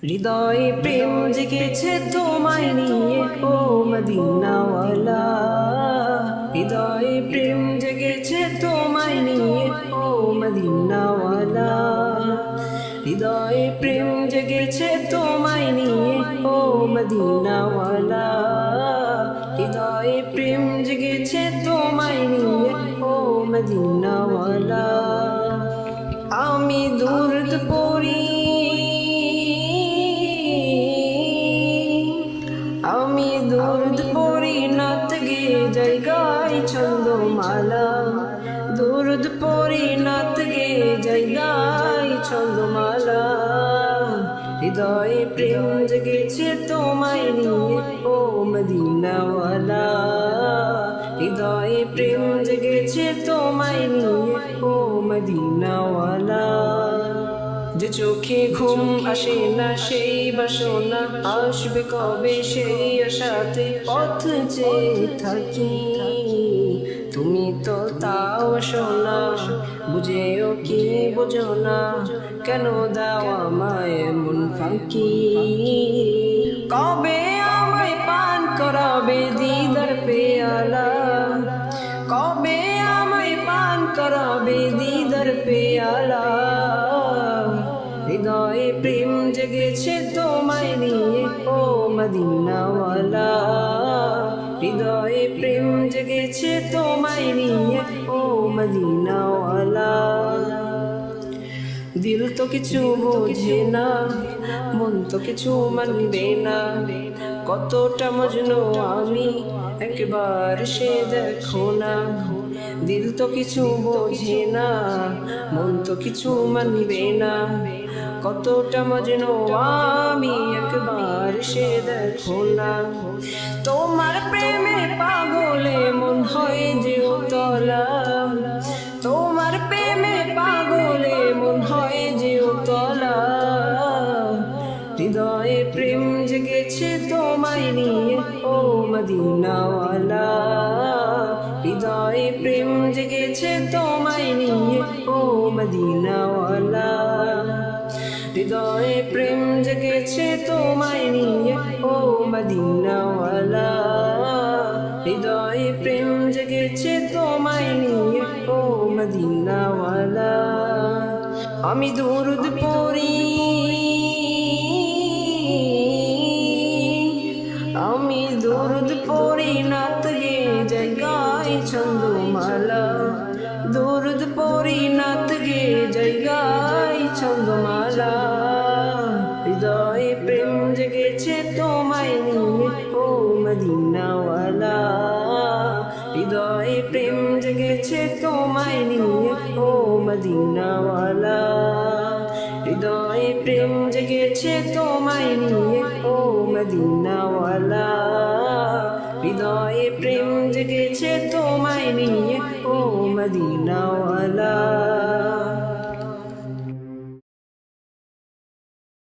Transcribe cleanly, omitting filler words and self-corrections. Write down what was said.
হৃদয়ে প্রেম জেগেছে তোমায় নিয়ে ও মদিনাওয়ালা। হৃদয়ে প্রেম জেগেছে তোমায় নিয়ে ও মদিনাওয়ালা। হৃদয়ে প্রেম জেগেছে তোমায় নিয়ে ও মদিনাওয়ালা। হৃদয়ে প্রেম জেগেছে তোমায় নিয়ে ও মদিনাওয়ালা। আমি দুরুদ পড়ি, আমি দুরুদ পড়ি নাত গে জায়গায় ছন্দমালা। দুরুদ পড়ি নাত গে জায়গায় ছন্দমালা। হৃদয়ে প্রেম জেগেছে তোমায় নিয়ে ও মদিনাওয়ালা। হৃদয়ে প্রেম জেগেছে তোমায় নিয়ে ও মদিনাওয়ালা। যে চোখে ঘুম আসে না সেই বাসনা, আসবে কবে সেই আশাতে পথ চেয়ে থাকি। তুমি তো তাও আসো না, বুঝেও কি বোঝো না, কেন দাও আমায় এমন ফাঁকি। কবে আমায় পান করাবে দিদার পেয়ালা, কবে আমায় পান করাবে দিদার পেয়ালা। হৃদয়ে প্রেম জেগেছে তোমায় নিয়ে ও মদিনাওয়ালা। হৃদয়ে প্রেম জেগেছে তোমায় নিয়ে ও মদিনাওয়ালা। দিল তো কিছু বোঝে না, মন তো কিছু মানবে না, কতটা মজনু আমি একবার সে দেখো না। দিল তো কিছু বোঝে না, মন তো কিছু মানবে না, কতটা মজনু আমি একবার সে দেখো না। তোমার প্রেমে পাগলে মন হয় যে উতলা, তোমার প্রেমে পাগলে মন হয় যে উতলা। হৃদয়ে প্রেম জেগেছে তোমায় নিয়ে ও মদিনাওয়ালা। হৃদয়ে প্রেম জেগেছে তোমায় নিয়ে ও মদিনাওয়ালা। হৃদয়ে প্রেম জেগেছে তোমায় নিয়ে ও মদিনাওয়ালা। হৃদয়ে প্রেম জেগেছে তোমায় নিয়ে ও মদিনাওয়ালা। আমি দুরুদ পড়ি, আমি দুরুদ পড়ি নাত গে জায়গায় ছন্দমালা। দুরুদ পড়ি নাত গে জায়গায় ছন্দমালা। হৃদয়ে প্রেম জেগেছে তোমায় নিয়ে ও মদিনাওয়ালা। হৃদয়ে প্রেম জেগেছে তোমায় নিয়ে ও মদিনাওয়ালা। হৃদয়ে প্রেম জেগেছে তোমায় নিয়ে ও মদিনাওয়ালা। হৃদয়ে প্রেম জেগেছে তোমায় নিয়ে ও মদিনাওয়ালা।